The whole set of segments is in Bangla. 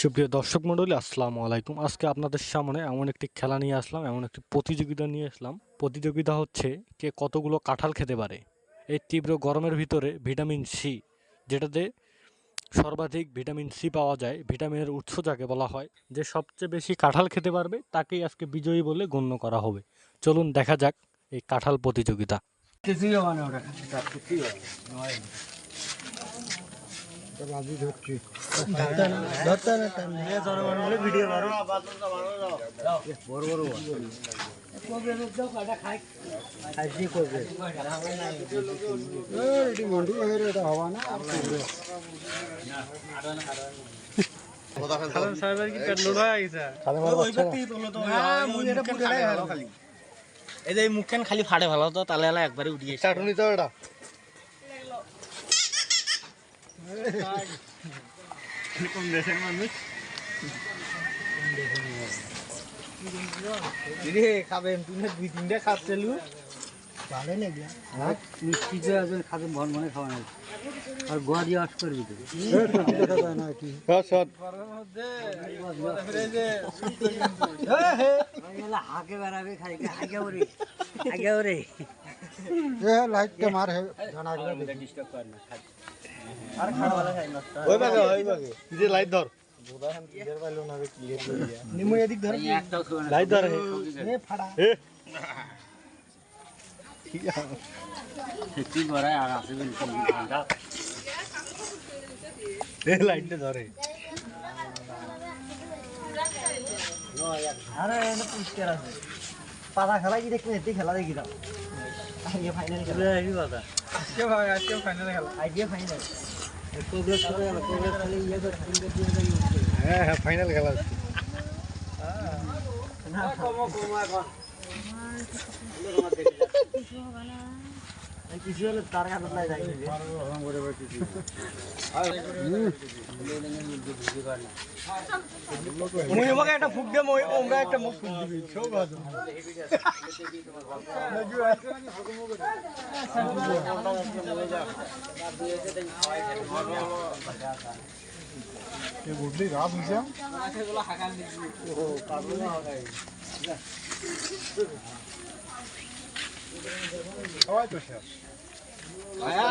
সুপ্রিয় দর্শক মণ্ডলী আসসালামু আলাইকুম। আজকে আপনাদের সামনে এমন একটি খেলা নিয়ে আসলাম, এমন একটি প্রতিযোগিতা নিয়ে আসলাম। প্রতিযোগিতা হচ্ছে কে কতগুলো কাঁঠাল খেতে পারে। এই তীব্র গরমের ভিতরে ভিটামিন সি, যেটাতে সর্বাধিক ভিটামিন সি পাওয়া যায়, ভিটামিনের উৎস যাকে বলা হয়, যে সবচেয়ে বেশি কাঁঠাল খেতে পারবে তাকেই আজকে বিজয়ী বলে গণ্য করা হবে। চলুন দেখা যাক এই কাঁঠাল প্রতিযোগিতা। মুখখান খালি ফাটে ভালো তো তালে একবারে উঠিয়ে চাটুনি তো এটা কোন দেশের মানুষ খাবেন তুমি দুই তিনটা খাচ্ছিলু ভালো নাকি মিষ্টি খাবেন মন মনে খাওয়া নাই আর গোয়া দিয়ে আস করবি তো হাকে বেড়াবে খাই আগে ওরে আগে ওরে লাইটটা মার জানা ডিস্টার্ব কর না আর খাওয়া ভালো খাই না ওই ভাগে তুই যে লাইট ধর বোধা हम क्लियर পাইলো না রে ক্লিয়ার করিয়া নিমু এদিক ধর লাইট ধর এ ফাড়া এ ঠিক বড়াই আর আসবেন ঘন্টা এ লাইটটা ধরে আরে এটা পুষ্কার আছে পাতা খেলা কি দেখতে এতে খেলা দেখি দাও আজকে ফাইনাল খেলা এই কথা আজকে ফাইনাল খেলা আইডিয়া ফাইনাল প্রোগ্রেস করে গেল প্রোগ্রেস খালি ইয়ে করে ফিঙ্গার দিয়ে যাই হ্যাঁ ফাইনাল খেলা আছে না কমো এখন কিছু হলে তার কাছে লাই যাই মুই আমাকে একটা ফুক দে মই ওমরা একটা মুখ ফুক দিবি সব আছে ये गुडली रात হইছে এগুলো হাকাল দিবি ও পাগল না হয় সবাই তো শেষ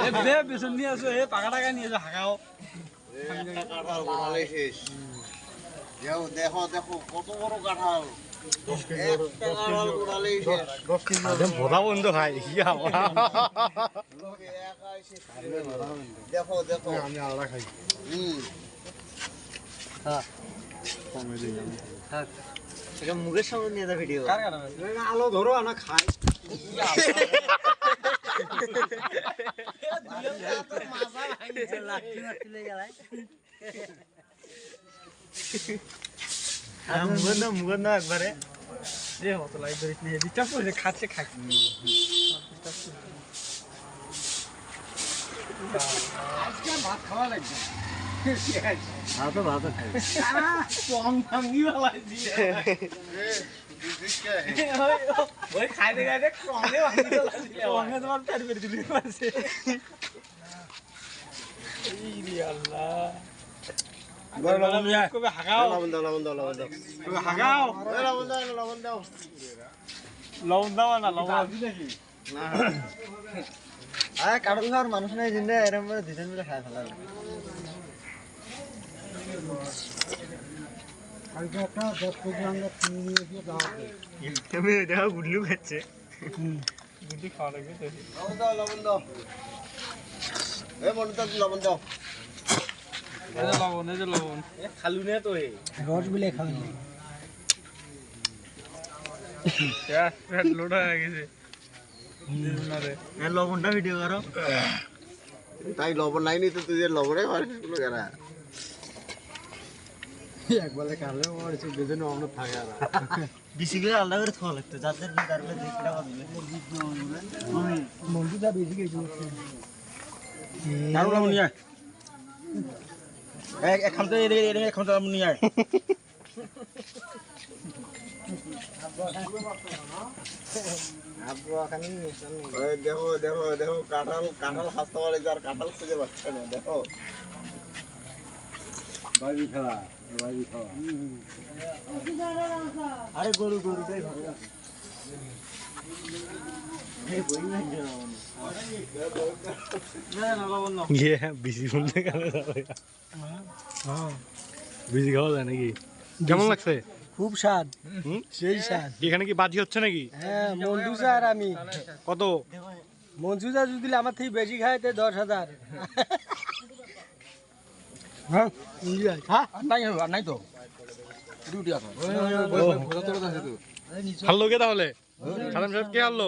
এ বে বেসন নিয়ে আসো এ পাকা টাকা নিয়ে যা হাকাও কাঁঠাল গোড়ালে শেষ দেখো দেখো কত বড় কাঁঠাল 10 কেজি কাঁঠাল গোড়ালে শেষ 10 কেজি একদম ভোদা বন্ধ ভাই ইয়া লোকে একাই শেষ দেখো দেখো আমি আলাদা খাই হ্যাঁ কমে দিই থাক এটা মুখের সামনে নিয়ে যা ভিডিও কার কারণে আলো ধরো না খাই মুগন্ধ একবারে রে মতো লাইট ধরে নিয়ে ডিস্টার্ব করে খাচ্ছে খাই আজকে ভাত খাওয়া লাগবে ভাত ভাত খাই কম ভাঙ্গি वाला দিয়ে ওই খাইতে খাইতে কমে ভাঙ্গি वाला দিয়ে কমে তোমার পেট পেট দিলি পারছে এই আল্লাহ বড় লবণ নিয়ে কবে হাগাও লবণ দাও কবে হাগাও লবণ দাও না লবণ দেখি না আরে কাটল খাওয়ার মানুষ নাই জিন্দা এরকম করে দুজন মিলে খায় ফেলা আজকে একটা 10 কেজি আমরা কিনে নিয়ে গিয়ে দাও তুমি দেখো গুডলু খাচ্ছে গুডলি খাওয়া লাগবে তো লবণ দাও এ মনটা লবণ দাও এই যে লবণ এ খালু নে তো এ রস বিলে খাওয়া নেই পেট লোড হয়ে গেছে লবণটা ভিডিও করো তাই লবণ নাই নি তো তুই লবণে মারিস কেন একবারে কালে মারিস বেজে না আমরা থাকে আর বেশি করে আলাদা করে খাওয়া লাগতো যাদের তারপরে দেখতে পাবি মন্দিরটা বেশি গেছে আর লবণ নিয়ে এক খামতে এক খামতে লবণ নিয়ে দেখো দেখো দেখো কাঁঠাল কাঁঠাল হাসতে পারে যার কাঁঠাল খুঁজে পাচ্ছে না দেখো বাইবি খেলা বাইবি খেলা আরে গরু গরুটাই ভালো আছে ইয়ে বিসি শুনতে গেলে বিসি খাওয়া যায় নাকি কেমন লাগছে খুব স্বাদ হুম? সেই স্বাদ এখানে কি বাজি হচ্ছে নাকি হ্যাঁ মঞ্জুসা আর আমি কত মঞ্জুসা যদি আমার থেকে বেশি খায় তো 10,000 হ্যাঁ হ্যাঁ নাই তো ডিউটি আছে হারলো কে তাহলে সালাম সাহেব কে হারলো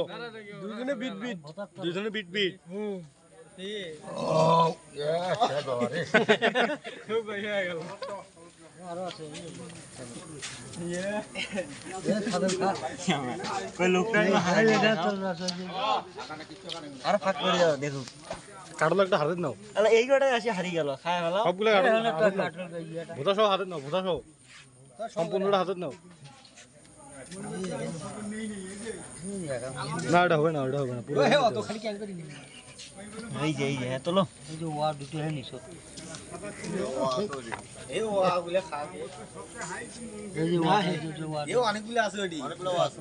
দুজনে বিট বিট দুজনে বিট বিট আর ফাঁক করে যাও দেখো কাটলো একটা হাতে নাও এই কটাই আসি হারিয়ে গেল খায় গেল সবগুলো ভোতা সহ হাতে নাও ভোতা সহ সম্পূর্ণটা হাতে নাও না এটা হবে না ওটা হবে না পুরো এই যে তোলো এই যে ওয়া দুটো হ্যাঁ নিছো এই ওয়া গুলা খা এই যে ওয়া এই যে ওয়া এও অনেকগুলো আছে ওডি অনেকগুলো আছে